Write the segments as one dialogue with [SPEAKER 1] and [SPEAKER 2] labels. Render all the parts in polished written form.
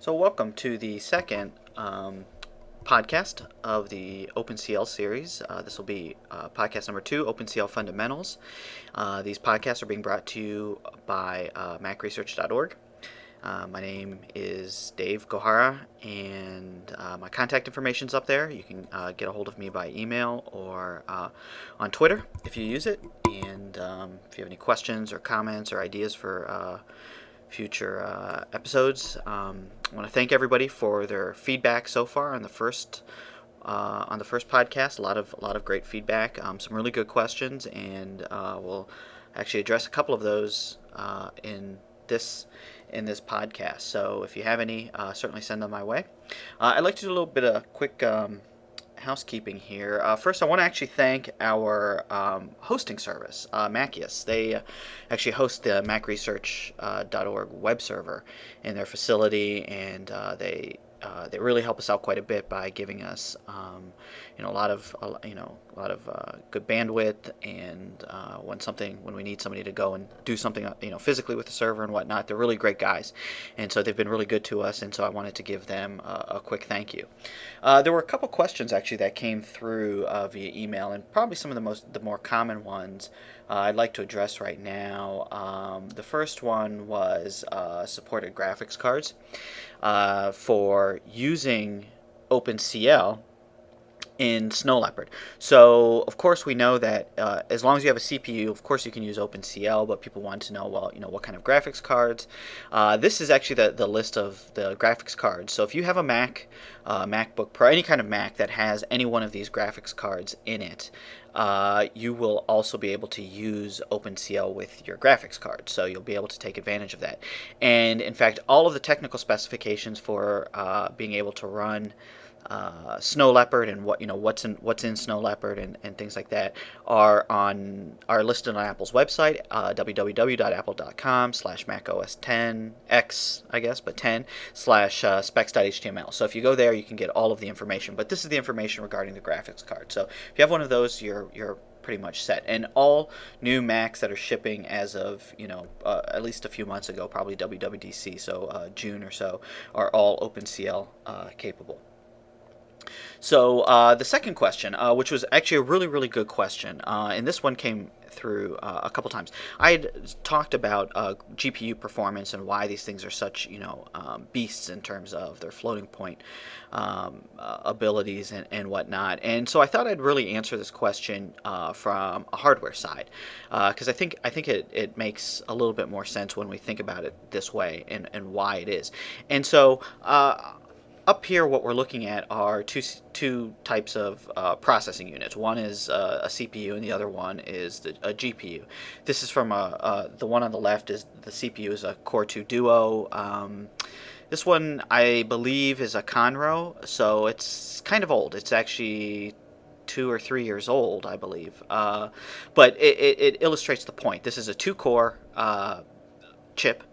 [SPEAKER 1] So welcome to the second podcast of the OpenCL series. This will be podcast number 2, OpenCL Fundamentals. These podcasts are being brought to you by macresearch.org. My name is Dave Gohara, and my contact information is up there. You can get a hold of me by email or on Twitter if you use it. And if you have any questions or comments or ideas for future episodes, I want to thank everybody for their feedback so far on the first podcast. A lot of great feedback, some really good questions, and we'll actually address a couple of those in this podcast. So if you have any, certainly send them my way. I'd like to do a little bit of quick housekeeping here. First, I want to actually thank our hosting service, Macius. They actually host the macresearch.org web server in their facility, and they really help us out quite a bit by giving us a lot of good bandwidth, and when we need somebody to go and do something physically with the server and whatnot, they're really great guys, and so they've been really good to us, and so I wanted to give them a quick thank you. There were a couple questions actually that came through via email, and probably some of the more common ones I'd like to address right now. The first one was supported graphics cards for using OpenCL in Snow Leopard. So of course we know that as long as you have a CPU, of course you can use OpenCL, but people want to know, well, what kind of graphics cards. This is actually the list of the graphics cards. So if you have a Mac, MacBook Pro, any kind of Mac that has any one of these graphics cards in it, you will also be able to use OpenCL with your graphics card, so you'll be able to take advantage of that. And in fact, all of the technical specifications for being able to run Snow Leopard and what's in Snow Leopard and things like that are listed on Apple's website, www.apple.com/macOS10x, I guess, but 10/specs.html. So if you go there, you can get all of the information. But this is the information regarding the graphics card. So if you have one of those, you're pretty much set. And all new Macs that are shipping as of at least a few months ago, probably WWDC, so June or so, are all OpenCL capable. So the second question, which was actually a really, really good question, and this one came through a couple times. I had talked about GPU performance and why these things are such, beasts in terms of their floating point abilities and whatnot. And so I thought I'd really answer this question from a hardware side, because I think it makes a little bit more sense when we think about it this way and why it is. And so up here, what we're looking at are two types of processing units. One is a CPU, and the other one is a GPU. This is from the one on the left is the CPU is a Core 2 Duo. This one, I believe, is a Conroe, so it's kind of old. It's actually 2 or 3 years old, I believe. But it illustrates the point. This is a 2-core chip,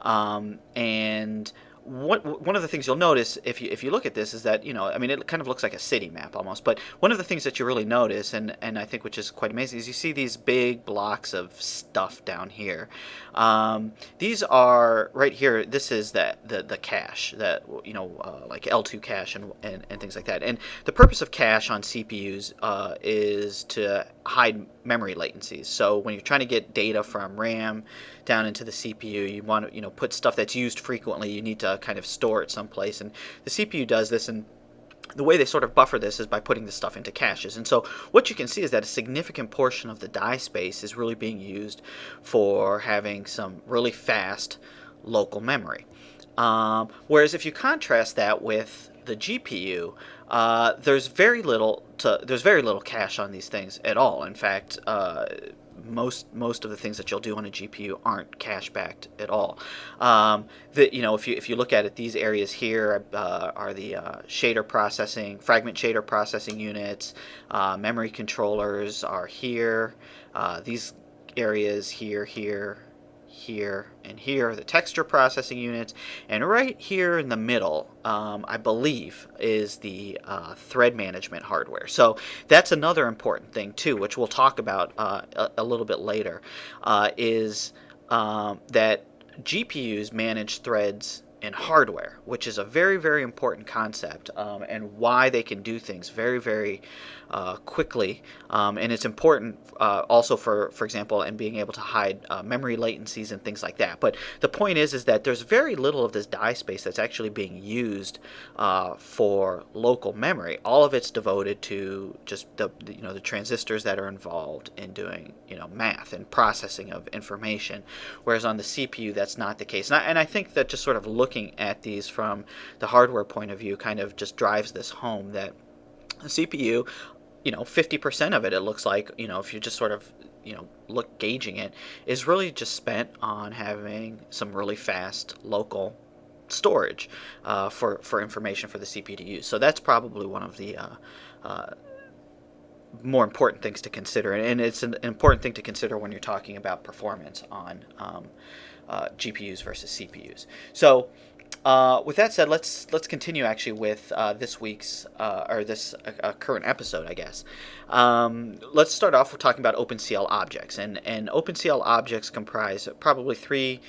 [SPEAKER 1] and one of the things you'll notice if you look at this is that it kind of looks like a city map almost, but one of the things that you really notice, and I think which is quite amazing, is you see these big blocks of stuff down here. These are right here. This is the cache that like L2 cache and things like that. And the purpose of cache on CPUs is to hide memory latencies. So when you're trying to get data from RAM down into the CPU, you want to put stuff that's used frequently. You need to kind of store it someplace, and the CPU does this. And the way they sort of buffer this is by putting this stuff into caches. And so what you can see is that a significant portion of the die space is really being used for having some really fast local memory. Whereas if you contrast that with the GPU, there's very little cache on these things at all. In fact, most of the things that you'll do on a GPU aren't cache backed at all. If you look at it, these areas here are the fragment shader processing units. Memory controllers are here. These areas here, and here are the texture processing units, and right here in the middle, I believe, is the thread management hardware. So that's another important thing too, which we'll talk about a little bit later, is that GPUs manage threads in hardware, which is a very, very important concept, and why they can do things very, very quickly. And it's important also for example, in being able to hide memory latencies and things like that. But the point is that there's very little of this die space that's actually being used for local memory. All of it's devoted to just the transistors that are involved in doing math and processing of information. Whereas on the CPU, that's not the case. And I think that just sort of looking at these from the hardware point of view kind of just drives this home that the CPU, 50% of it looks like, if you just sort of, look gauging it, is really just spent on having some really fast local storage for information for the CPU to use. So that's probably one of the more important things to consider, and it's an important thing to consider when you're talking about performance on GPUs versus CPUs. So with that said, let's continue actually with this week's or this current episode, I guess. Let's start off with talking about OpenCL objects, and OpenCL objects comprise probably three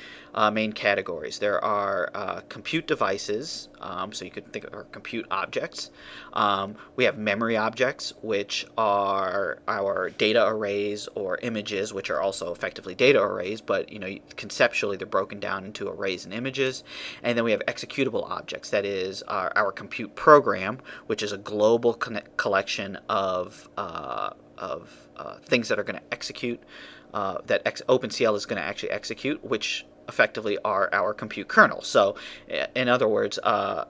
[SPEAKER 1] main categories. There are compute devices, so you could think of compute objects. We have memory objects, which are our data arrays or images, which are also effectively data arrays, but conceptually they're broken down into arrays and images. And then we have executable objects, that is our compute program, which is a global collection of things that are going to execute, that OpenCL is going to actually execute, which effectively are our compute kernels. So in other words, a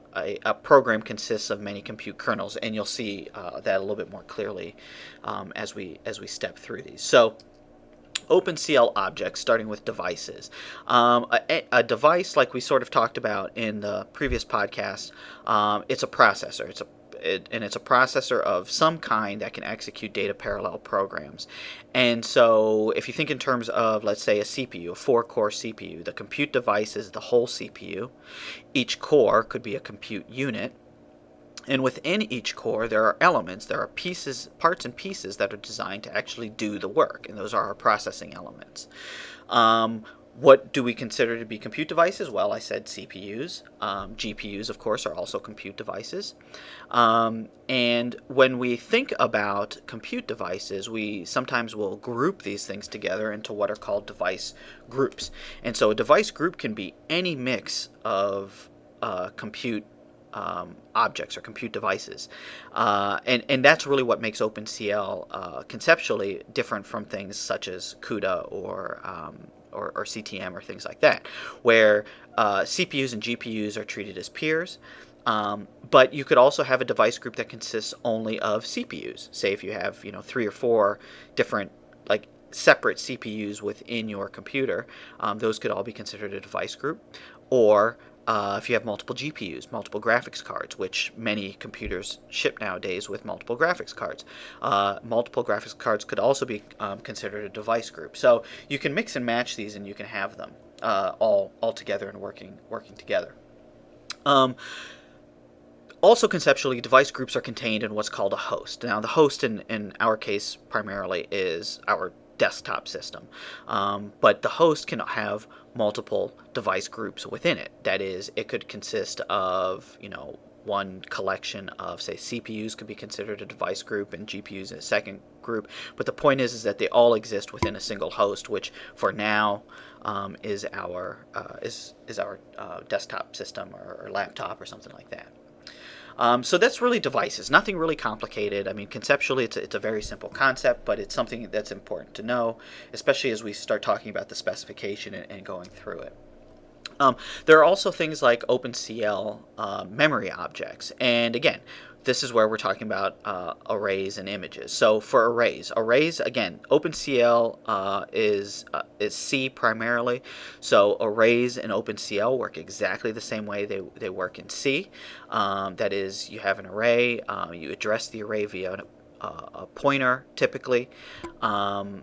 [SPEAKER 1] program consists of many compute kernels, and you'll see that a little bit more clearly as we step through these. So OpenCL objects, starting with devices. A device, like we sort of talked about in the previous podcast, it's a processor. It's a processor of some kind that can execute data parallel programs. And so if you think in terms of, let's say, a CPU, a 4-core CPU, the compute device is the whole CPU. Each core could be a compute unit. And within each core, there are elements, there are pieces, parts and pieces that are designed to actually do the work, and those are our processing elements. What do we consider to be compute devices? Well, I said CPUs. GPUs, of course, are also compute devices. And when we think about compute devices, we sometimes will group these things together into what are called device groups. And so a device group can be any mix of compute objects or compute devices, and that's really what makes OpenCL conceptually different from things such as CUDA or CTM or things like that, where CPUs and GPUs are treated as peers. But you could also have a device group that consists only of CPUs. Say if you have 3 or 4 different separate CPUs within your computer, those could all be considered a device group. Or if you have multiple GPUs, multiple graphics cards, which many computers ship nowadays with multiple graphics cards, multiple graphics cards could also be considered a device group. So you can mix and match these, and you can have them all together and working together. Also conceptually, device groups are contained in what's called a host. Now the host in our case primarily is our desktop system, but the host can have multiple device groups within it. That is, it could consist of one collection of, say, CPUs could be considered a device group and GPUs in a second group, but the point is that they all exist within a single host, which for now is our desktop system or laptop or something like that. So that's really devices. Nothing really complicated. I mean, conceptually, it's a very simple concept, but it's something that's important to know, especially as we start talking about the specification and going through it. There are also things like OpenCL memory objects, and again, this is where we're talking about arrays and images. So for arrays again, OpenCL is C primarily. So arrays in OpenCL work exactly the same way they work in C. That is, you have an array, you address the array via a pointer typically, and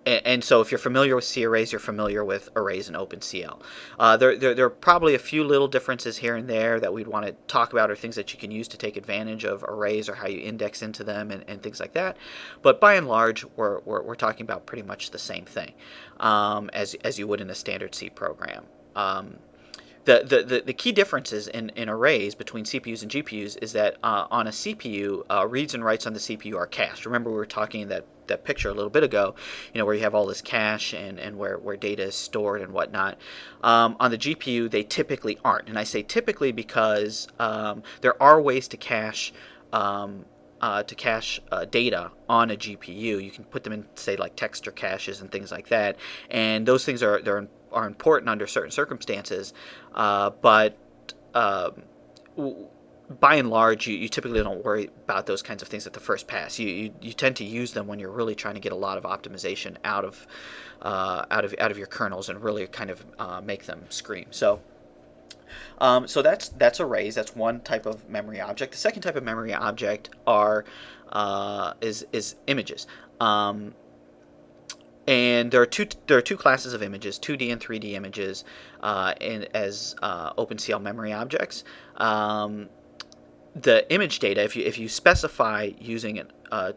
[SPEAKER 1] And so if you're familiar with C arrays, you're familiar with arrays in OpenCL. There are probably a few little differences here and there that we'd want to talk about, or things that you can use to take advantage of arrays, or how you index into them, and things like that. But by and large, we're talking about pretty much the same thing as you would in a standard C program. The key differences in arrays between CPUs and GPUs is that on a CPU, reads and writes on the CPU are cached. Remember, we were talking in that picture a little bit ago, where you have all this cache and where data is stored and whatnot. On the GPU, they typically aren't. And I say typically because there are ways to cache data on a GPU. You can put them in, say, like texture caches and things like that. And those things are important under certain circumstances, but by and large, you typically don't worry about those kinds of things at the first pass. You tend to use them when you're really trying to get a lot of optimization out of your kernels and really kind of make them scream. So that's arrays. That's one type of memory object. The second type of memory object is images. And there are two classes of images, 2D and 3D images, as OpenCL memory objects. The image data, if you specify using it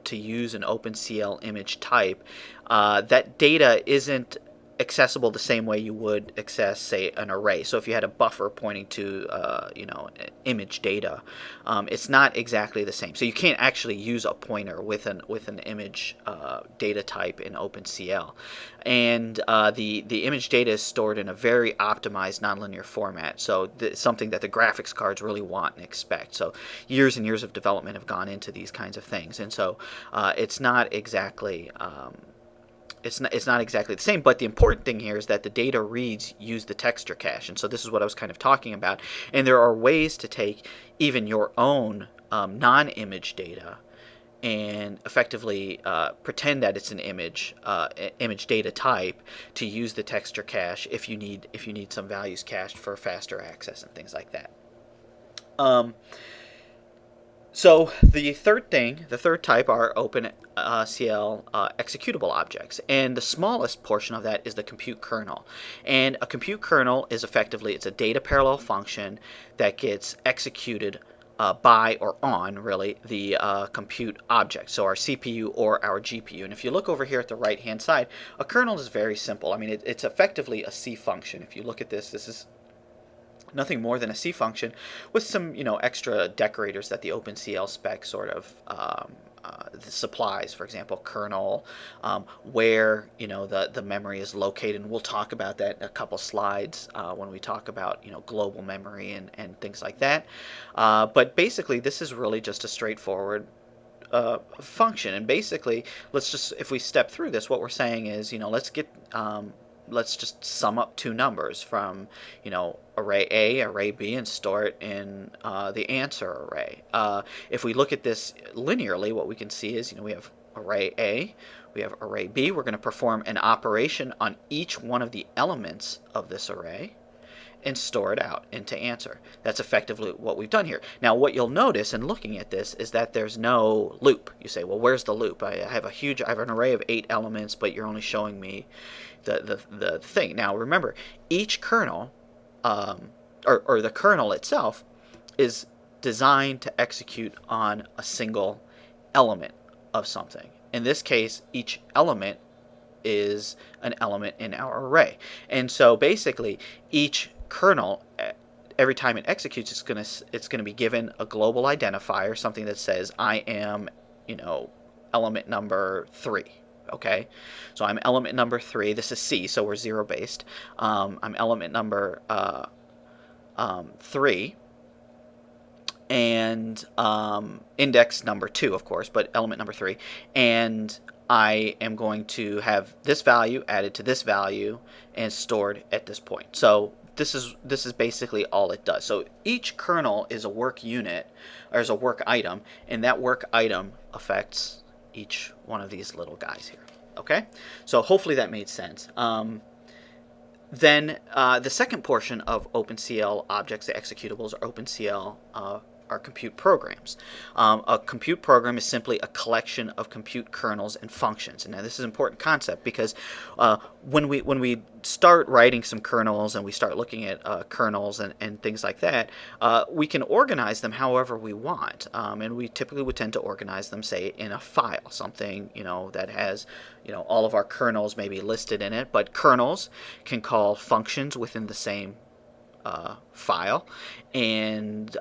[SPEAKER 1] to use an OpenCL image type, that data isn't accessible the same way you would access, say, an array. So if you had a buffer pointing to image data, it's not exactly the same. So you can't actually use a pointer with an image data type in OpenCL. And the image data is stored in a very optimized nonlinear format, so something that the graphics cards really want and expect. So years and years of development have gone into these kinds of things, and so it's not exactly it's not exactly the same. But the important thing here is that the data reads use the texture cache, and so this is what I was kind of talking about. And there are ways to take even your own non-image data and effectively pretend that it's an image data type to use the texture cache if you need some values cached for faster access and things like that. So the third type are OpenCL executable objects, and the smallest portion of that is the compute kernel. And a compute kernel is effectively, it's a data parallel function that gets executed by or on, really, the compute object, so our CPU or our GPU. And if you look over here at the right hand side, a kernel is very simple. I mean, it's effectively a C function. If you look at this is nothing more than a C function with some extra decorators that the OpenCL spec sort of supplies. For example, kernel, where the memory is located, and we'll talk about that in a couple slides when we talk about global memory and things like that. But basically, this is really just a straightforward function. And basically, if we step through this, what we're saying is let's just sum up two numbers from array A, array B, and store it in the answer array. If we look at this linearly, what we can see is we have array A, we have array B. We're going to perform an operation on each one of the elements of this array and store it out into answer. That's effectively what we've done here. Now, what you'll notice in looking at this is that there's no loop. You say, well, where's the loop? I have an array of 8 elements, but you're only showing me the thing. Now, remember, each kernel, or the kernel itself, is designed to execute on a single element of something. In this case, each element is an element in our array. And so basically, each kernel, every time it executes, it's gonna be given a global identifier, something that says I am, element number 3. Okay, so I'm element number 3. This is C, so we're 0 based. I'm element number 3, and index number 2, of course, but element number 3, and I am going to have this value added to this value and stored at this point. So this is basically all it does. So each kernel is a work unit, or is a work item, and that work item affects each one of these little guys here. Okay, so hopefully that made sense. Then the second portion of OpenCL objects, the executables, or OpenCL are compute programs. A compute program is simply a collection of compute kernels and functions. And now this is an important concept because when we start writing some kernels and we start looking at kernels and things like that, we can organize them however we want. And we typically would tend to organize them, say, in a file, something that has all of our kernels maybe listed in it. But kernels can call functions within the same file, and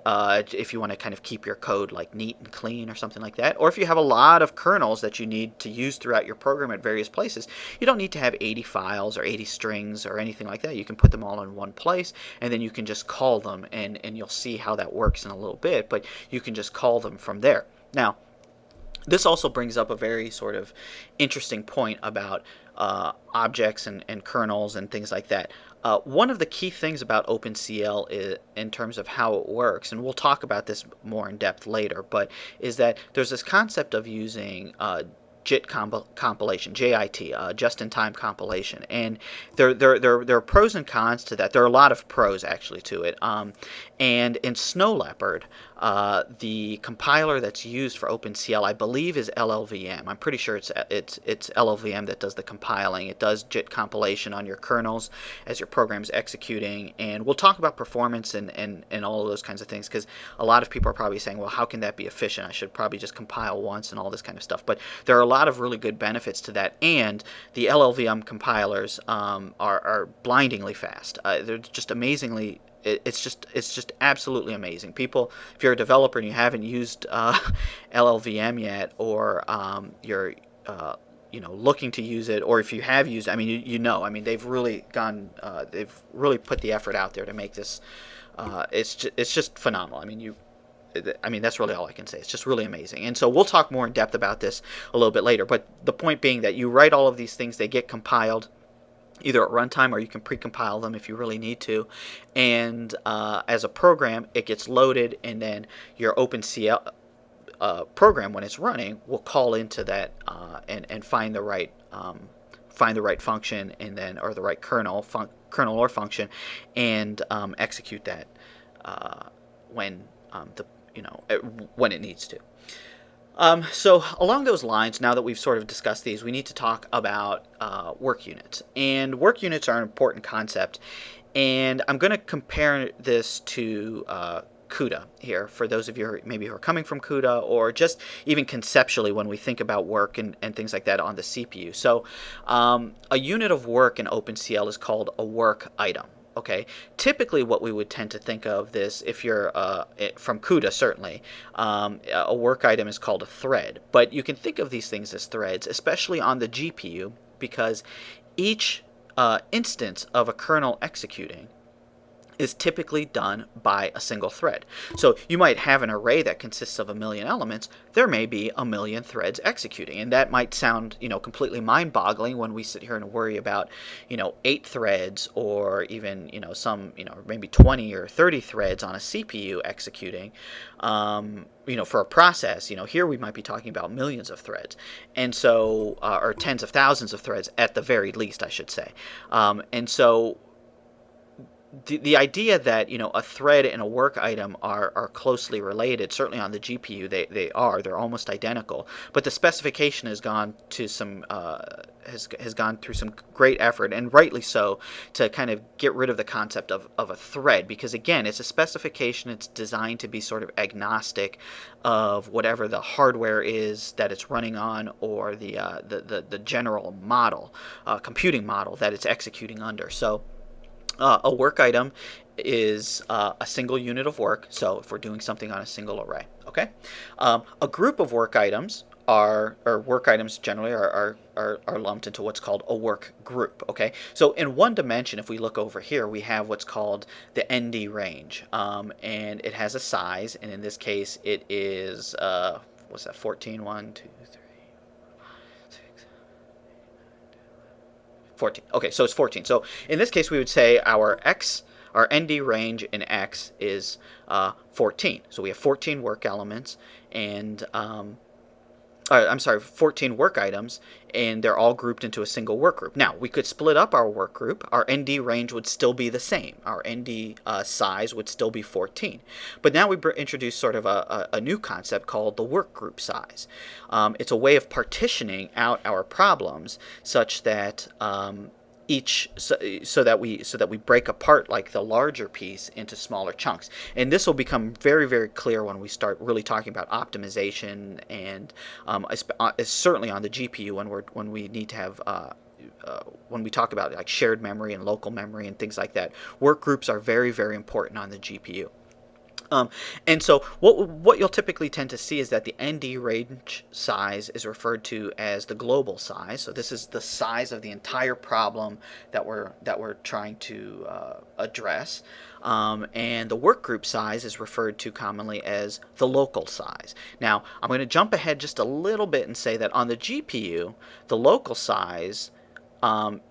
[SPEAKER 1] if you want to kind of keep your code like neat and clean or something like that, or if you have a lot of kernels that you need to use throughout your program at various places, you don't need to have 80 files or 80 strings or anything like that. You can put them all in one place, and then you can just call them, and you'll see how that works in a little bit, but you can just call them from there. Now, this also brings up a very sort of interesting point about objects and kernels and things like that. One of the key things about OpenCL is, in terms of how it works, and we'll talk about this more in depth later, but is that there's this concept of using JIT compilation, JIT, just-in-time compilation, and there are pros and cons to that. There are a lot of pros actually to it. And in Snow Leopard, the compiler that's used for OpenCL, I believe, is LLVM. I'm pretty sure it's LLVM that does the compiling. It does JIT compilation on your kernels as your program's executing, and we'll talk about performance and all of those kinds of things, because a lot of people are probably saying, well, how can that be efficient? I should probably just compile once and all this kind of stuff. But there are a lot of really good benefits to that, and the LLVM compilers are blindingly fast. They're just amazingly. It's just absolutely amazing. People, if you're a developer and you haven't used LLVM yet, or you're looking to use it, or if you have used it, I mean, they've really put the effort out there to make this. It's just phenomenal. I mean, that's really all I can say. It's just really amazing. And so we'll talk more in depth about this a little bit later. But the point being that you write all of these things, they get compiled either at runtime, or you can pre-compile them if you really need to. And as a program, it gets loaded, and then your OpenCL program, when it's running, will call into that and find the right function, and then, or the right kernel or function, and execute that when when it needs to. So along those lines, now that we've sort of discussed these, we need to talk about work units. And work units are an important concept, and I'm going to compare this to CUDA here, for those of you who are coming from CUDA, or just even conceptually when we think about work and things like that on the CPU. So a unit of work in OpenCL is called a work item. Okay, typically what we would tend to think of this, if you're from CUDA certainly, a work item is called a thread. But you can think of these things as threads, especially on the GPU, because each instance of a kernel executing is typically done by a single thread. So you might have an array that consists of 1 million elements. There may be 1 million threads executing, and that might sound completely mind-boggling when we sit here and worry about 8 threads, or even some maybe 20 or 30 threads on a CPU executing for a process. Here we might be talking about millions of threads, and so or tens of thousands of threads at the very least, I should say. And so the idea that a thread and a work item are closely related, certainly on the GPU they're almost identical, but the specification has gone to some has gone through some great effort, and rightly so, to kind of get rid of the concept of a thread, because again, it's a specification. It's designed to be sort of agnostic of whatever the hardware is that it's running on, or the general model, computing model that it's executing under. So a work item is a single unit of work, so if we're doing something on a single array. Okay, a group of work items work items generally are lumped into what's called a work group. Okay, so in one dimension, if we look over here, we have what's called the ND range, and it has a size, and in this case it is what's that, 14, 1, 2, 3, 14. Okay, so it's 14. So in this case, we would say our ND range in X is 14. So we have 14 work elements, and I'm sorry, 14 work items, and they're all grouped into a single work group. Now, we could split up our work group. Our ND range would still be the same. Our ND size would still be 14. But now we introduce sort of a new concept called the work group size. It's a way of partitioning out our problems such that so that we break apart like the larger piece into smaller chunks, and this will become very, very clear when we start really talking about optimization, and certainly on the GPU when we need to have when we talk about like shared memory and local memory and things like that. Work groups are very, very important on the GPU. And so what you'll typically tend to see is that the ND range size is referred to as the global size. So this is the size of the entire problem that we're trying to address. And the work group size is referred to commonly as the local size. Now, I'm going to jump ahead just a little bit and say that on the GPU, the local size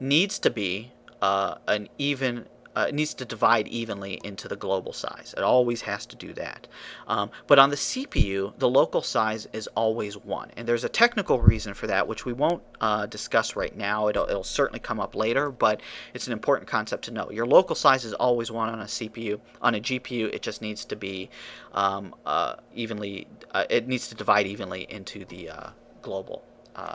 [SPEAKER 1] needs to be an even it needs to divide evenly into the global size. It always has to do that. But on the CPU, the local size is always 1. And there's a technical reason for that, which we won't discuss right now. It'll certainly come up later, but it's an important concept to know. Your local size is always 1 on a CPU. On a GPU, it just needs to be it needs to divide evenly into the global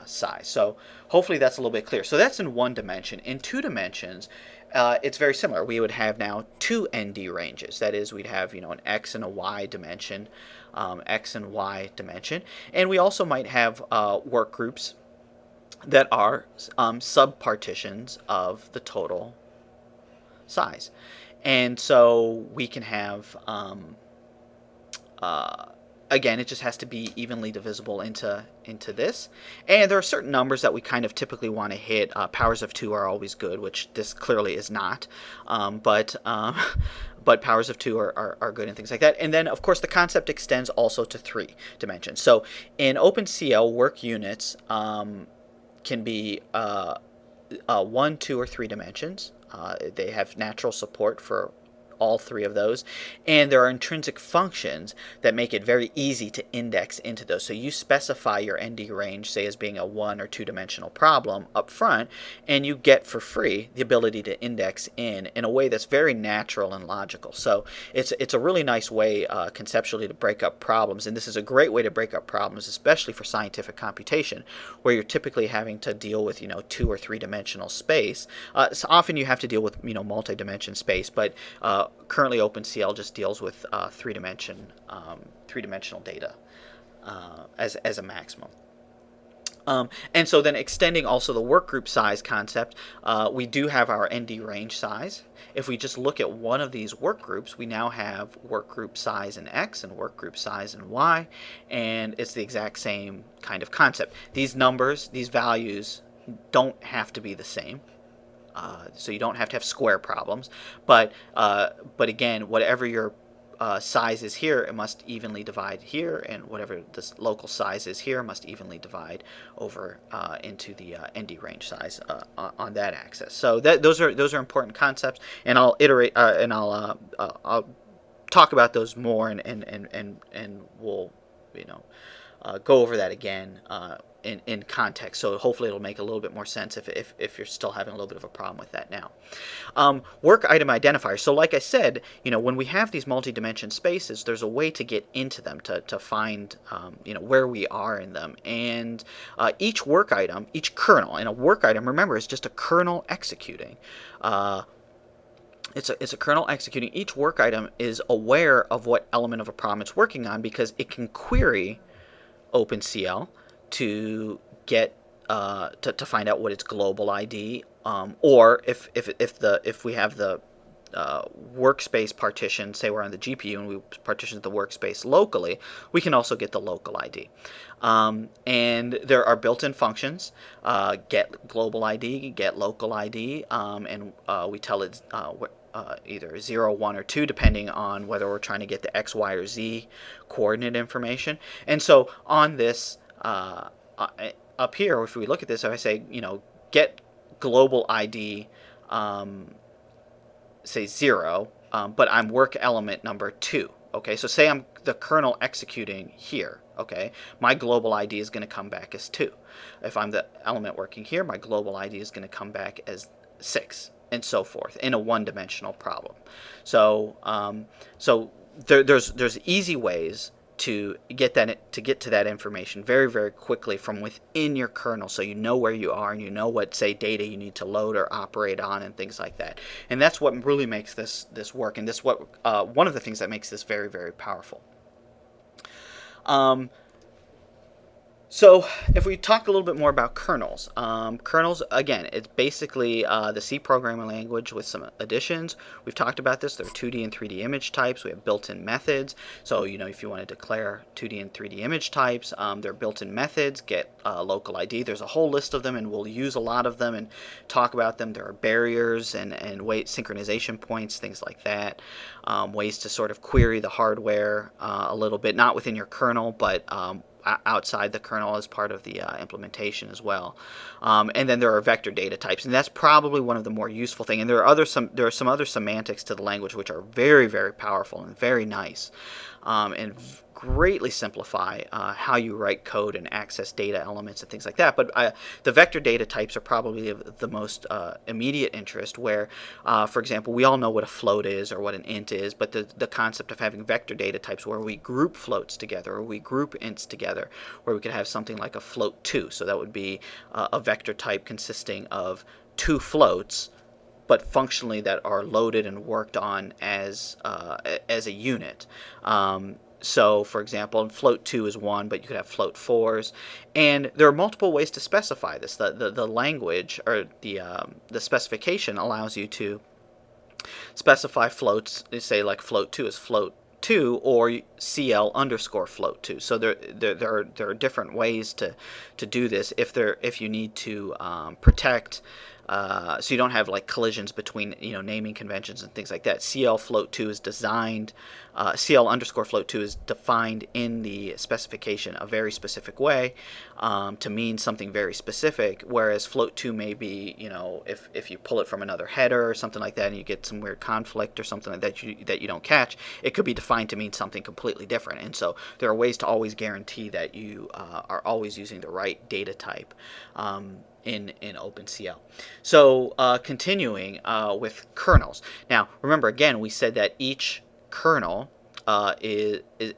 [SPEAKER 1] size. So hopefully that's a little bit clear. So that's in 1 dimension. In 2 dimensions, it's very similar. We would have now 2 ND ranges. That is, we'd have an X and a Y dimension, X and Y dimension, and we also might have work groups that are subpartitions of the total size, and so we can have again, it just has to be evenly divisible into this. And there are certain numbers that we kind of typically want to hit. Powers of 2 are always good, which this clearly is not. But powers of 2 are good and things like that. And then, of course, the concept extends also to 3 dimensions. So in OpenCL, work units can be 1, 2, or 3 dimensions. They have natural support for all 3 of those, and there are intrinsic functions that make it very easy to index into those. So you specify your ND range, say, as being a 1 or 2 dimensional problem up front, and you get for free the ability to index in a way that's very natural and logical. So it's a really nice way conceptually to break up problems, and this is a great way to break up problems, especially for scientific computation, where you're typically having to deal with 2 or 3 dimensional space. So often you have to deal with multi-dimension space, but currently OpenCL just deals with 3-dimensional data as a maximum. And so then extending also the workgroup size concept, we do have our ND range size. If we just look at one of these workgroups, we now have workgroup size in X and workgroup size in Y, and it's the exact same kind of concept. These numbers, these values don't have to be the same. So you don't have to have square problems, but again, whatever your size is here, it must evenly divide here, and whatever this local size is here must evenly divide over into the ND range size on that axis. So those are important concepts, and I'll iterate and I'll talk about those more, and we'll go over that again in context. So hopefully it'll make a little bit more sense if you're still having a little bit of a problem with that now. Work item identifiers. So like I said, when we have these multi-dimension spaces, there's a way to get into them to find where we are in them. And each work item, each kernel, and a work item, remember, is just a kernel executing. It's a kernel executing. Each work item is aware of what element of a problem it's working on, because it can query OpenCL to get to find out what its global ID, or if we have the workspace partition, say we're on the GPU and we partition the workspace locally, we can also get the local ID. And there are built-in functions, get global ID, get local ID, and we tell it either 0, 1, or 2, depending on whether we're trying to get the X, Y, or Z coordinate information. And so on this up here, if we look at this, if I say, get global ID, say 0, but I'm work element number 2. Okay, so say I'm the kernel executing here. Okay, my global ID is going to come back as 2. If I'm the element working here, my global ID is going to come back as 6, and so forth in a one-dimensional problem. So there's easy ways to get to that information very, very quickly from within your kernel, so you know where you are and you know what, say, data you need to load or operate on and things like that. And that's what really makes this work, and one of the things that makes this very, very powerful. So if we talk a little bit more about kernels, kernels, again, it's basically the C programming language with some additions. We've talked about this. There are 2D and 3D image types. We have built-in methods. So, if you want to declare 2D and 3D image types, there are built-in methods, get local ID. There's a whole list of them, and we'll use a lot of them and talk about them. There are barriers and synchronization points, things like that. Ways to sort of query the hardware a little bit, not within your kernel, but outside the kernel as part of the implementation as well. And then there are vector data types, and that's probably one of the more useful things. And there are some other semantics to the language which are very, very powerful and very nice, and greatly simplify how you write code and access data elements and things like that. But the vector data types are probably of the most immediate interest, where, for example, we all know what a float is or what an int is, but the concept of having vector data types where we group floats together or we group ints together, where we could have something like a float2. So that would be a vector type consisting of 2 floats, but functionally that are loaded and worked on as a unit. So, for example, float2 is 1, but you could have float4s, and there are multiple ways to specify this. The language, or the specification, allows you to specify floats. Say like float2 is float2 or CL underscore float2. So there are different ways to do this if you need to protect. So you don't have like collisions between naming conventions and things like that. CL float2 is designed. CL underscore float2 is defined in the specification a very specific way to mean something very specific. Whereas float2 may be, if you pull it from another header or something like that, and you get some weird conflict or something like that you don't catch, it could be defined to mean something completely different. And so there are ways to always guarantee that you are always using the right data type in OpenCL. So continuing with kernels. Now remember, again, we said that each kernel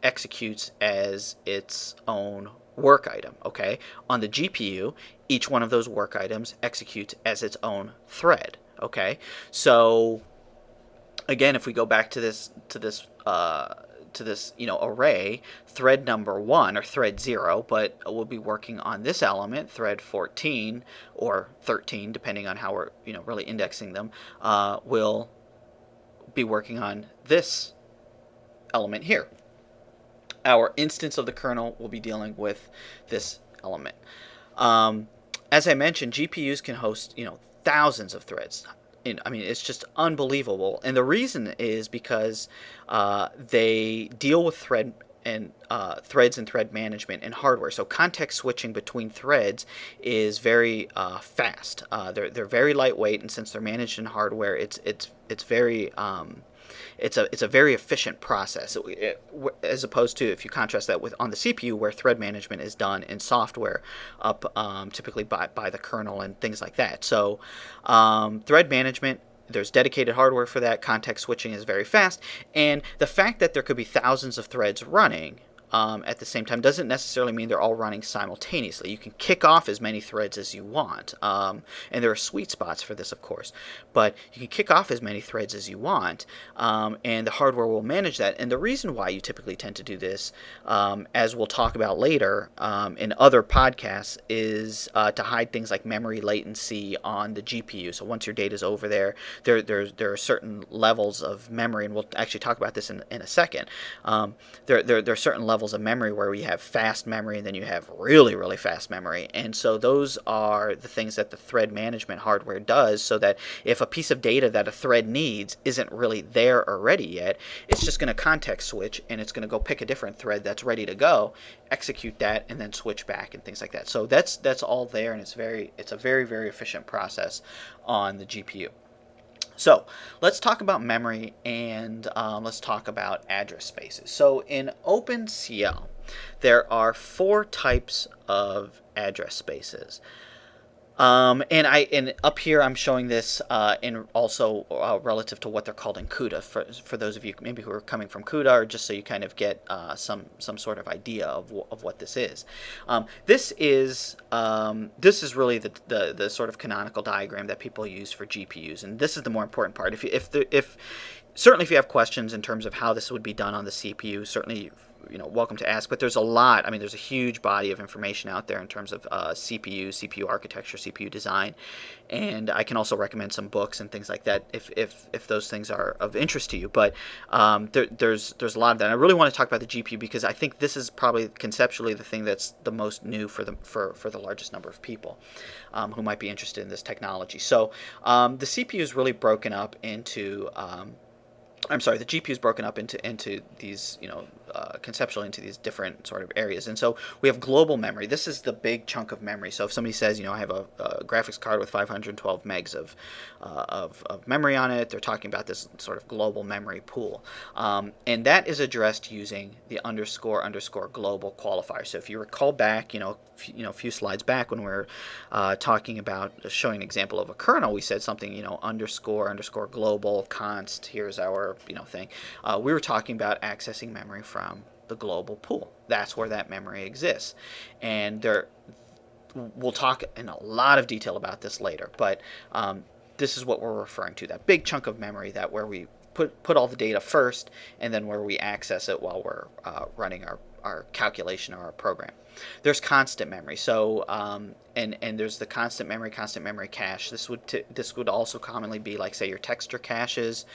[SPEAKER 1] executes as its own work item. Okay, on the GPU, each one of those work items executes as its own thread. Okay, so again, if we go back to this array, thread number 1 or thread 0, but we'll be working on this element, thread 14 or 13, depending on how we're really indexing them, will be working on this element here. Our instance of the kernel will be dealing with this element. As I mentioned, GPUs can host thousands of threads. It's just unbelievable, and the reason is because they deal with threads and thread management and hardware. So context switching between threads is very fast. They're very lightweight, and since they're managed in hardware, it's very it's a very efficient process, as opposed to if you contrast that with on the CPU, where thread management is done in software up typically by the kernel and things like that. So thread management, there's dedicated hardware for that. Context switching is very fast, and the fact that there could be thousands of threads running at the same time doesn't necessarily mean they're all running simultaneously. You can kick off as many threads as you want, and there are sweet spots for this, of course, but you can kick off as many threads as you want, and the hardware will manage that. And the reason why you typically tend to do this, as we'll talk about later in other podcasts, is to hide things like memory latency on the GPU. So once your data is over there are certain levels of memory, and we'll actually talk about this in a second. There are certain levels of memory where we have fast memory, and then you have really, really fast memory. And so those are the things that the thread management hardware does, so that if a piece of data that a thread needs isn't really there or ready yet, it's just going to context switch, and it's going to go pick a different thread that's ready to go, execute that, and then switch back and things like that. So that's all there, and it's a very, very efficient process on the GPU. So let's talk about memory, and let's talk about address spaces. So in OpenCL, there are 4 types of address spaces. And up here I'm showing this in also relative to what they're called in CUDA for those of you maybe who are coming from CUDA, or just so you kind of get some sort of idea of what this is. This is really the sort of canonical diagram that people use for GPUs, and this is the more important part. If certainly if you have questions in terms of how this would be done on the CPU, certainly welcome to ask. But there's a lot. I mean, there's a huge body of information out there in terms of CPU architecture, CPU design, and I can also recommend some books and things like that if those things are of interest to you. But there's a lot of that. And I really want to talk about the GPU because I think this is probably conceptually the thing that's the most new for the largest number of people who might be interested in this technology. So the CPU is really broken up into the GPU is broken up into these, conceptually into these different sort of areas. And so we have global memory. This is the big chunk of memory. So if somebody says, I have a graphics card with 512 megs of memory on it, they're talking about this sort of global memory pool. And that is addressed using the __ global qualifier. So if you recall back, a few slides back when we were talking about showing an example of a kernel, we said something, __ global const. Here's our thing. We were talking about accessing memory from the global pool. That's where that memory exists, and we'll talk in a lot of detail about this later. But this is what we're referring to, that big chunk of memory that where we put all the data first, and then where we access it while we're running our calculation or our program. There's constant memory. So and there's the constant memory cache. This would also commonly be like, say, your texture caches,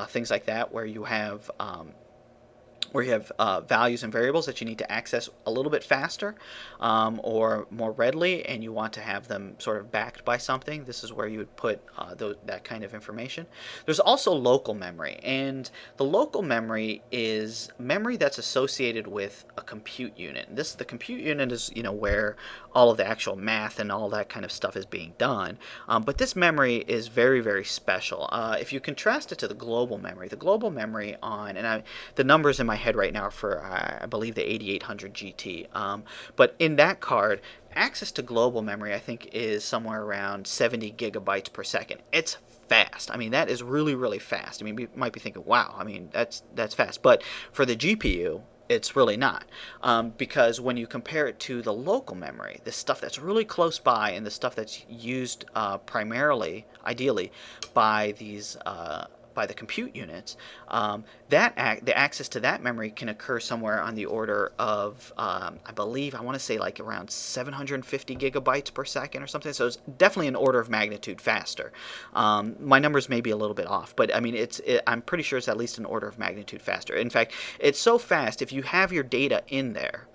[SPEAKER 1] things like that, where you have values and variables that you need to access a little bit faster or more readily, and you want to have them sort of backed by something. This is where you would put that kind of information. There's also local memory, and the local memory is memory that's associated with a compute unit. The compute unit is where all of the actual math and all that kind of stuff is being done. But this memory is very, very special. If you contrast it to the global memory the numbers in my head right now for I believe the 8800 GT, but in that card, access to global memory I think is somewhere around 70 gigabytes per second. It's fast. I mean, that is really, really fast. I mean, you might be thinking, wow, I mean, that's fast. But for the GPU, it's really not, because when you compare it to the local memory, the stuff that's really close by and the stuff that's used primarily, ideally, by the compute units, the access to that memory can occur somewhere on the order of, I want to say like around 750 gigabytes per second or something. So it's definitely an order of magnitude faster. My numbers may be a little bit off, but I mean, I'm pretty sure it's at least an order of magnitude faster. In fact, it's so fast, if you have your data in there,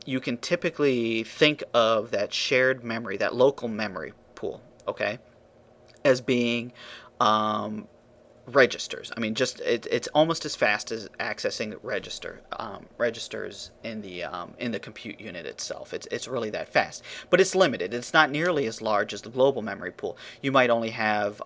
[SPEAKER 1] you can typically think of that shared memory, that local memory pool, okay, as being registers. I mean, it's almost as fast as accessing registers in the compute unit itself. It's really that fast, but it's limited. It's not nearly as large as the global memory pool. You might only have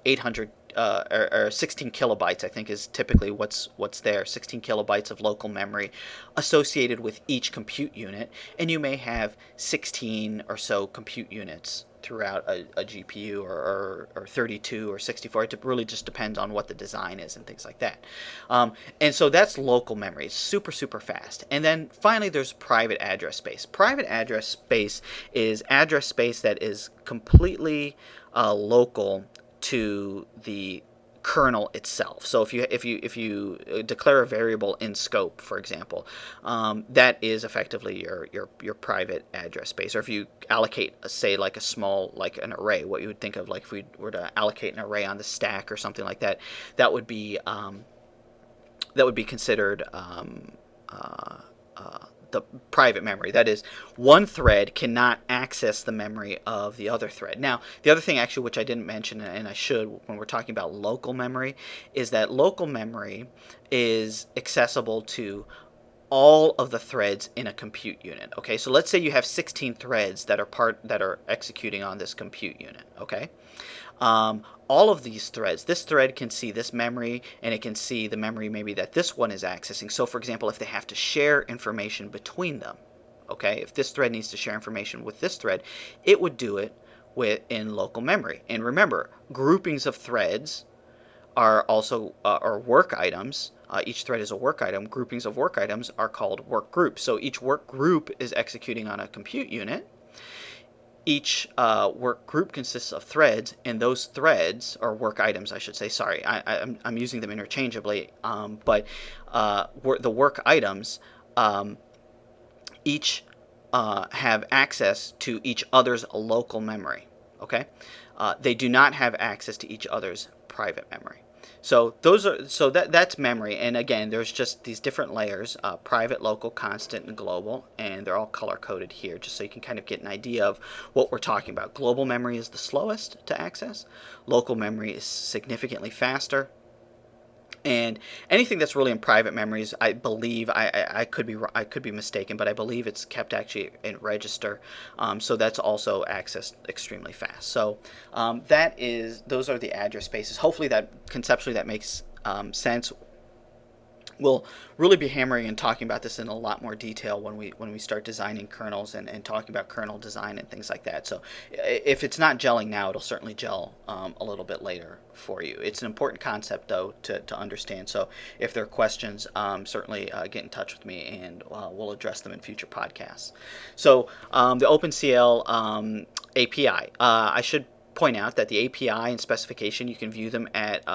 [SPEAKER 1] 800 or 16 kilobytes, I think, is typically what's there. 16 kilobytes of local memory associated with each compute unit, and you may have 16 or so compute units throughout a GPU, or 32 or 64. It really just depends on what the design is and things like that. And so that's local memory. It's super, super fast. And then finally, there's private address space. Private address space is address space that is completely local to the kernel itself. So if you declare a variable in scope, for example, that is effectively your private address space. Or if you allocate, say, like a small, like an array, what you would think of like if we were to allocate an array on the stack or something like that, that would be considered the private memory. That is, one thread cannot access the memory of the other thread. Now, the other thing actually, which I didn't mention, and I should when we're talking about local memory, is that local memory is accessible to all of the threads in a compute unit. Okay, so let's say you have 16 threads that are executing on this compute unit. Okay, all of these threads, this thread can see this memory, and it can see the memory maybe that this one is accessing. So for example, if they have to share information between them, okay, if this thread needs to share information with this thread, it would do it in local memory. And remember, groupings of threads are also are work items. Each thread is a work item. Groupings of work items are called work groups. So each work group is executing on a compute unit. Each work group consists of threads, and those threads, or work items I should say, sorry, I'm using them interchangeably, but the work items each have access to each other's local memory. Okay, they do not have access to each other's private memory. So that's memory, and again, there's just these different layers: private, local, constant, and global, and they're all color coded here, just so you can kind of get an idea of what we're talking about. Global memory is the slowest to access. Local memory is significantly faster. And anything that's really in private memories, I believe, I could be mistaken, but I believe it's kept actually in register, so that's also accessed extremely fast. So those are the address spaces. Hopefully that conceptually that makes sense. We'll really be hammering and talking about this in a lot more detail when we start designing kernels and talking about kernel design and things like that. So if it's not gelling now, it'll certainly gel a little bit later for you. It's an important concept, though, to understand. So if there are questions, certainly get in touch with me, and we'll address them in future podcasts. So the OpenCL API. I should point out that the API and specification, you can view them at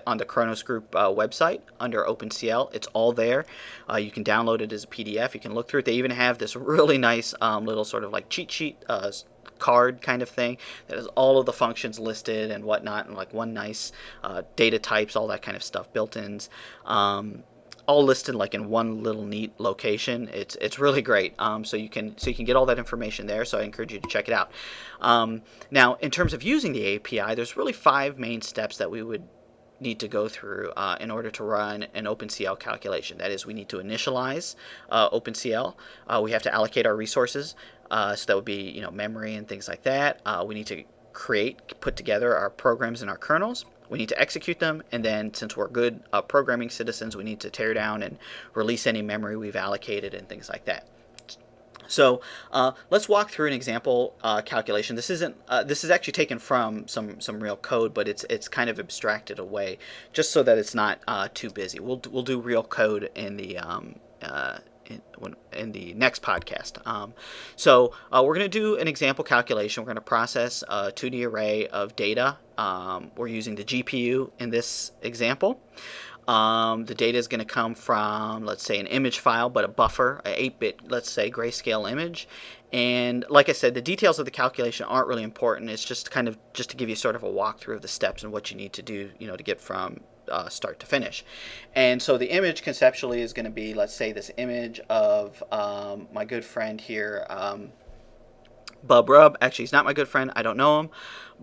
[SPEAKER 1] on the Kronos Group website under OpenCL. It's all there. You can download it as a PDF. You can look through it. They even have this really nice little sort of like cheat sheet card kind of thing that has all of the functions listed and whatnot, and like one nice data types, all that kind of stuff, built-ins. All listed like in one little neat location. It's really great. So you can get all that information there. So I encourage you to check it out. Now, in terms of using the API, there's really 5 main steps that we would need to go through in order to run an OpenCL calculation. That is, we need to initialize OpenCL. We have to allocate our resources. So that would be memory and things like that. We need to put together our programs and our kernels. We need to execute them, and then since we're good programming citizens, we need to tear down and release any memory we've allocated and things like that. So let's walk through an example calculation. This is actually taken from some real code, but it's kind of abstracted away just so that it's not too busy. We'll do real code in the next podcast. So we're going to do an example calculation. We're going to process a 2D array of data. We're using the GPU in this example. The data is going to come from, let's say, an image file, but a buffer, an 8-bit, let's say, grayscale image. And like I said, the details of the calculation aren't really important. It's just to give you sort of a walkthrough of the steps and what you need to do, to get from start to finish. And so the image conceptually is going to be, let's say, this image of my good friend here, Bub Rub. Actually, he's not my good friend. I don't know him.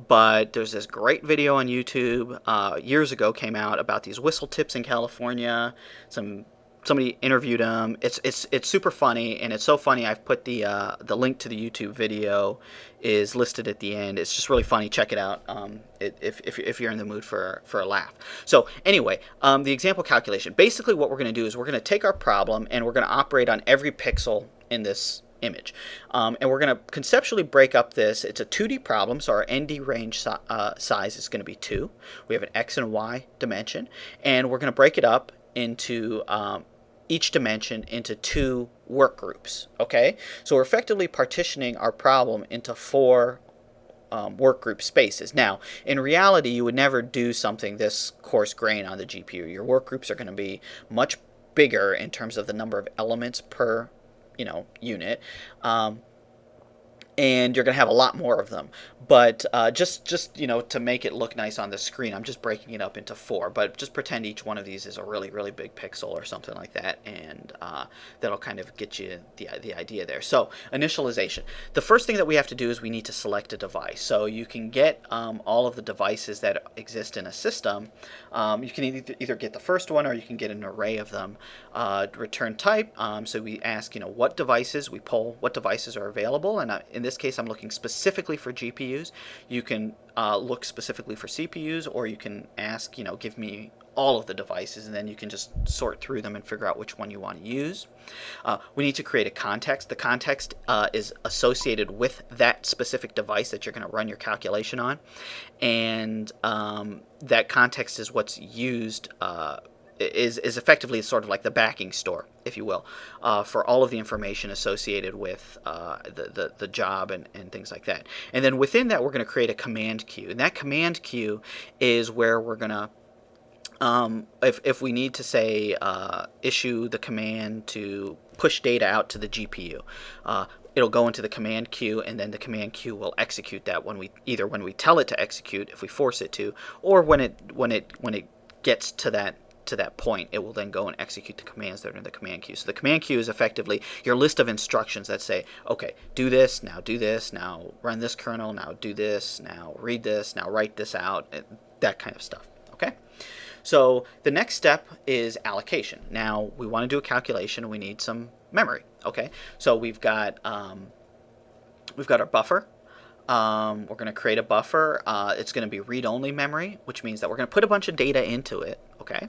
[SPEAKER 1] But there's this great video on YouTube years ago came out about these whistle tips in California. Somebody interviewed him. It's super funny, and it's so funny I've put the link to the YouTube video is listed at the end. It's just really funny. Check it out if you're in the mood for a laugh. So anyway, the example calculation. Basically what we're going to do is we're going to take our problem and we're going to operate on every pixel in this image. And we're going to conceptually break up this. It's a 2D problem, so our ND range size is going to be 2. We have an X and Y dimension, and we're going to break it up into each dimension into 2 work groups. Okay, so we're effectively partitioning our problem into 4 work group spaces. Now, in reality, you would never do something this coarse grained on the GPU. Your work groups are going to be much bigger in terms of the number of elements per unit, and you're going to have a lot more of them. But just to make it look nice on the screen, I'm just breaking it up into 4. But just pretend each one of these is a really, really big pixel or something like that, and that'll kind of get you the idea there. So initialization. The first thing that we have to do is we need to select a device. So you can get all of the devices that exist in a system. You can either get the first one, or you can get an array of them. Return type. So we ask, what devices, we poll what devices are available, and in this case, I'm looking specifically for GPUs. You can look specifically for CPUs, or you can ask, give me all of the devices, and then you can just sort through them and figure out which one you want to use. We need to create a context. The context is associated with that specific device that you're going to run your calculation on, and that context is what's used, is effectively sort of like the backing store, if you will, for all of the information associated with the job and things like that. And then within that, we're going to create a command queue, and that command queue is where we're going to, if we need to say issue the command to push data out to the GPU, it'll go into the command queue, and then the command queue will execute that when we tell it to execute, if we force it to, or when it gets to that point, it will then go and execute the commands that are in the command queue. So the command queue is effectively your list of instructions that say, okay, do this, now run this kernel, now do this, now read this, now write this out, that kind of stuff. Okay. So the next step is allocation. Now we want to do a calculation, and we need some memory. Okay, so we've got our buffer. We're going to create a buffer. It's going to be read-only memory, which means that we're going to put a bunch of data into it. Okay,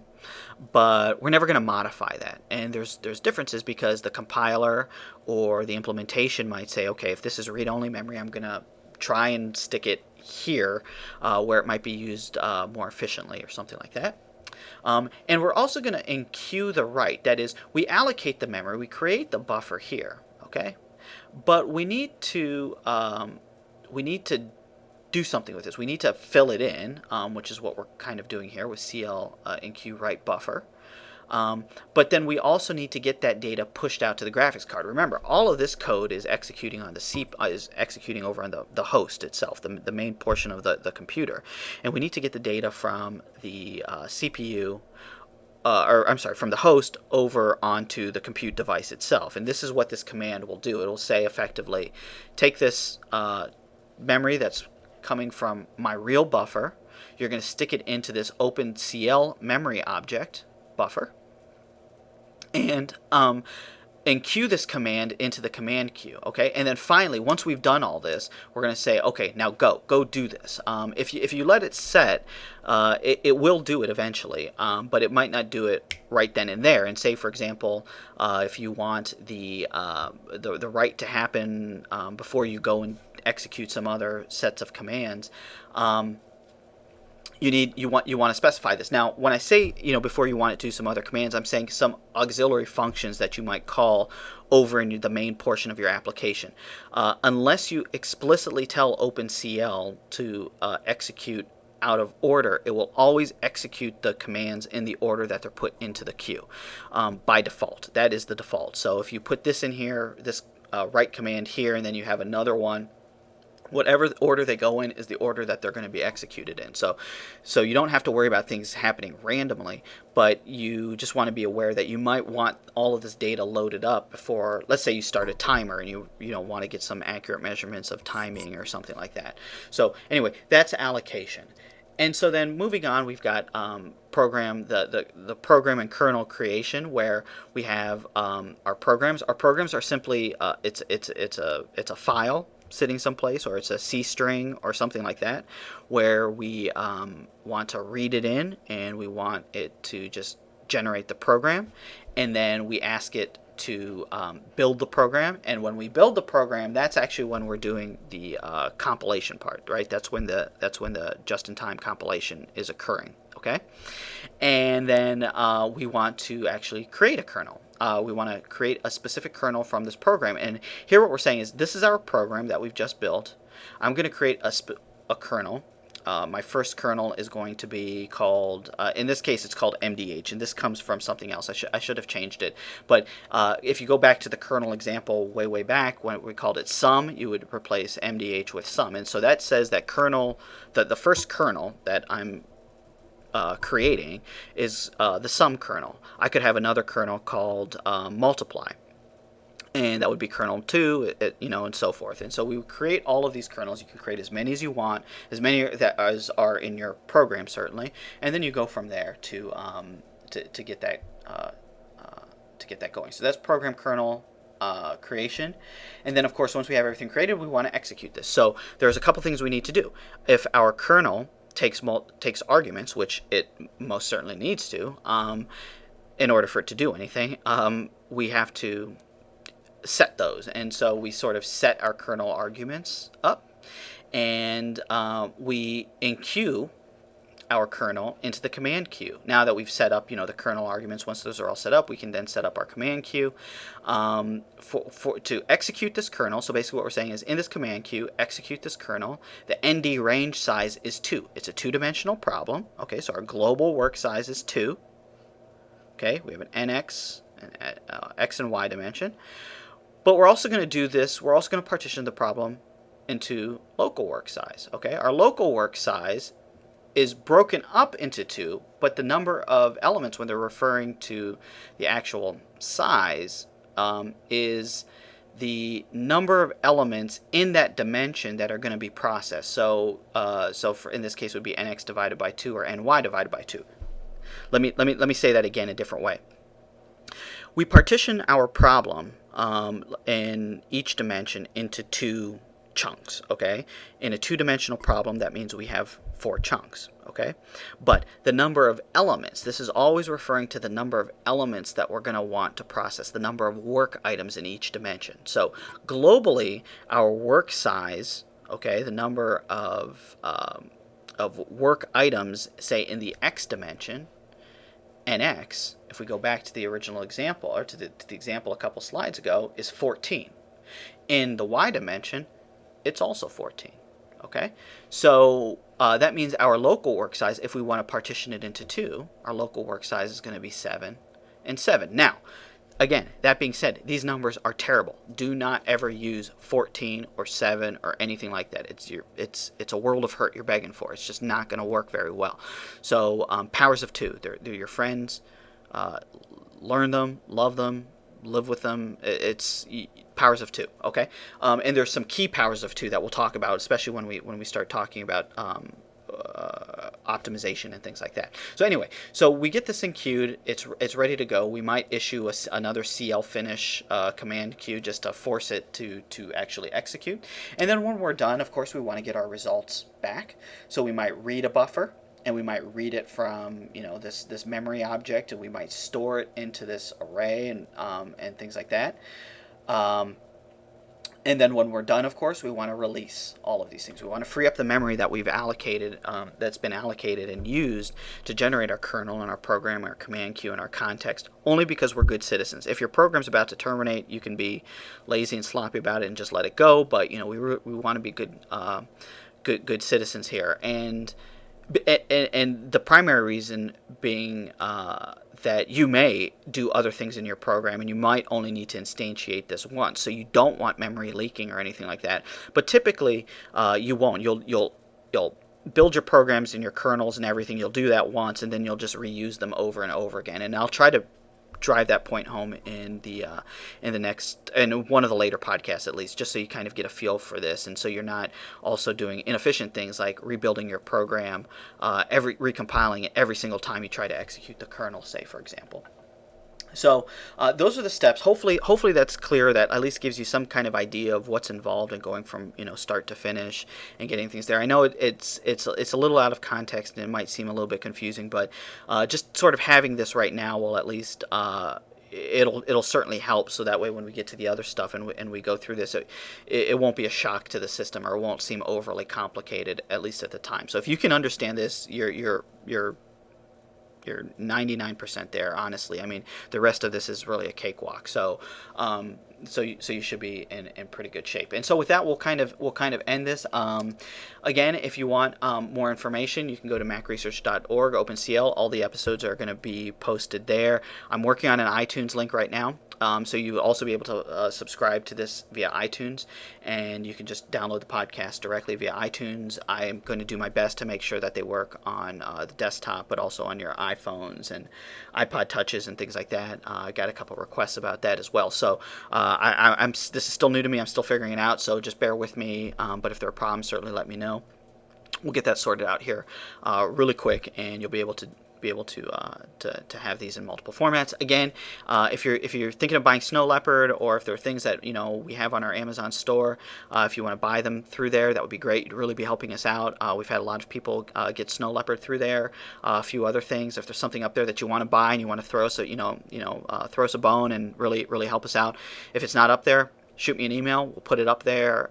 [SPEAKER 1] but we're never going to modify that. And there's differences, because the compiler or the implementation might say, okay, if this is read-only memory, I'm going to try and stick it here where it might be used more efficiently or something like that. And we're also going to enqueue the write. That is, we allocate the memory, we create the buffer here, okay? But we need to do something with this. We need to fill it in, which is what we're kind of doing here with CL enqueue write buffer. But then we also need to get that data pushed out to the graphics card. Remember, all of this code is executing on is executing over on the host itself, the main portion of the computer, and we need to get the data from the CPU, from the host over onto the compute device itself. And this is what this command will do. It will say effectively, take this memory that's coming from my real buffer. You're going to stick it into this OpenCL memory object buffer, and queue this command into the command queue. Okay, and then finally, once we've done all this, we're going to say, okay, now go do this. If you let it set, it will do it eventually, but it might not do it right then and there. And say, for example, if you want the write to happen before you go and execute some other sets of commands, you want to specify this. Now, when I say, before you want it to do some other commands, I'm saying some auxiliary functions that you might call over in the main portion of your application. Unless you explicitly tell OpenCL to execute out of order, it will always execute the commands in the order that they're put into the queue by default. That is the default. So if you put this in here, this write command here, and then you have another one, whatever order they go in is the order that they're going to be executed in. So you don't have to worry about things happening randomly, but you just want to be aware that you might want all of this data loaded up before, let's say you start a timer and you want to get some accurate measurements of timing or something like that. So anyway, that's allocation. And so then moving on, we've got program the program and kernel creation, where we have our programs. Our programs are simply it's a file sitting someplace, or it's a C string or something like that, where we want to read it in, and we want it to just generate the program, and then we ask it to build the program. And when we build the program, that's actually when we're doing the compilation part, right? That's when the just-in-time compilation is occurring. Okay, and then we want to actually create a kernel. We want to create a specific kernel from this program. And here what we're saying is, this is our program that we've just built. I'm going to create a kernel. My first kernel is going to be called, in this case, it's called MDH, and this comes from something else. I should have changed it. But if you go back to the kernel example way back, when we called it sum, you would replace MDH with sum. And so that says that kernel, the first kernel that I'm creating is the sum kernel. I could have another kernel called multiply, and that would be kernel 2, and so forth. And so we would create all of these kernels. You can create as many as you want, as many as are in your program, certainly, and then you go from there to get that going. So that's program kernel creation. And then, of course, once we have everything created, we want to execute this. So there's a couple things we need to do. If our kernel takes arguments, which it most certainly needs to, in order for it to do anything, we have to set those. And so we sort of set our kernel arguments up, and we enqueue our kernel into the command queue. Now that we've set up, the kernel arguments, once those are all set up, we can then set up our command queue to execute this kernel. So basically what we're saying is, in this command queue, execute this kernel. The ND range size is 2. It's a two-dimensional problem. Okay, so our global work size is 2. Okay, we have an NX, an X and Y dimension. But we're also going to do this, we're also going to partition the problem into local work size. Okay, our local work size is broken up into 2, but the number of elements when they're referring to the actual size is the number of elements in that dimension that are going to be processed. So, in this case, it would be nx divided by 2 or ny divided by 2. Let me say that again a different way. We partition our problem in each dimension into 2 chunks. Okay, in a two-dimensional problem, that means we have 4 chunks. Okay, but the number of elements, this is always referring to the number of elements that we're going to want to process, the number of work items in each dimension. So globally, our work size, okay, the number of work items, say in the x dimension, nx, if we go back to the original example, or to the example a couple slides ago, is 14. In the y dimension, it's also 14. Okay, so that means our local work size, if we want to partition it into 2, our local work size is going to be 7 and 7. Now, again, that being said, these numbers are terrible. Do not ever use 14 or 7 or anything like that. It's a world of hurt you're begging for. It's just not going to work very well. So powers of 2, they're your friends. Learn them, love them, live with them. It's powers of 2, okay? And there's some key powers of 2 that we'll talk about, especially when we start talking about optimization and things like that. So anyway, so we get this thing queued. It's ready to go. We might issue another CL finish command queue just to force it to actually execute. And then when we're done, of course, we want to get our results back. So we might read a buffer, and we might read it from this memory object, and we might store it into this array and things like that. And then when we're done, of course, we want to release all of these things. We want to free up the memory that we've allocated, that's been allocated and used to generate our kernel and our program, our command queue, and our context, only because we're good citizens. If your program's about to terminate, you can be lazy and sloppy about it and just let it go. But we want to be good citizens here. And the primary reason being that you may do other things in your program, and you might only need to instantiate this once. So you don't want memory leaking or anything like that. But typically, you won't. You'll build your programs and your kernels and everything. You'll do that once, and then you'll just reuse them over and over again. And I'll try to drive that point home in one of the later podcasts, at least, just so you kind of get a feel for this, and so you're not also doing inefficient things like rebuilding your program, recompiling it every single time you try to execute the kernel, say, for example. So those are the steps. Hopefully that's clear. That at least gives you some kind of idea of what's involved in going from start to finish and getting things there. I know it's a little out of context and it might seem a little bit confusing, but just sort of having this right now will at least it'll certainly help. So that way, when we get to the other stuff and we go through this, it won't be a shock to the system, or it won't seem overly complicated, at least at the time. So if you can understand this, you're 99% there, honestly. I mean, the rest of this is really a cakewalk. So you should be in pretty good shape. And so with that, we'll kind of end this. Again, if you want more information, you can go to macresearch.org, OpenCL. All the episodes are going to be posted there. I'm working on an iTunes link right now. So you will also be able to subscribe to this via iTunes, and you can just download the podcast directly via iTunes. I am going to do my best to make sure that they work on the desktop, but also on your iPhones and iPod Touches and things like that. I got a couple requests about that as well. So this is still new to me. I'm still figuring it out, so just bear with me. But if there are problems, certainly let me know. We'll get that sorted out here really quick, and you'll be able to be able to have these in multiple formats. Again, if you're thinking of buying Snow Leopard, or if there are things that we have on our Amazon store, if you want to buy them through there, that would be great. You'd really be helping us out. We've had a lot of people get Snow Leopard through there. A few other things. If there's something up there that you want to buy and you want to throw us throw us a bone and really help us out. If it's not up there, shoot me an email. We'll put it up there.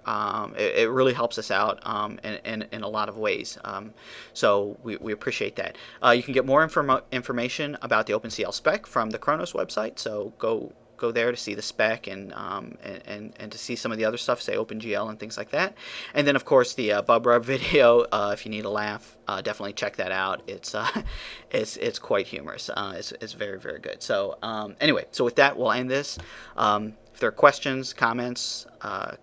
[SPEAKER 1] It really helps us out in a lot of ways. So we appreciate that. You can get more information about the OpenCL spec from the Kronos website. So go there to see the spec and to see some of the other stuff, say OpenGL and things like that. And then, of course, the Bub Rub video. If you need a laugh, definitely check that out. It's quite humorous. It's very, very good. So anyway, so with that, we'll end this. If there are questions, comments,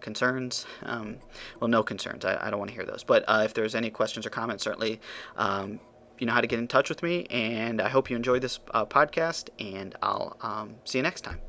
[SPEAKER 1] concerns, well, no concerns. I don't want to hear those. But if there's any questions or comments, certainly you know how to get in touch with me. And I hope you enjoyed this podcast, and I'll see you next time.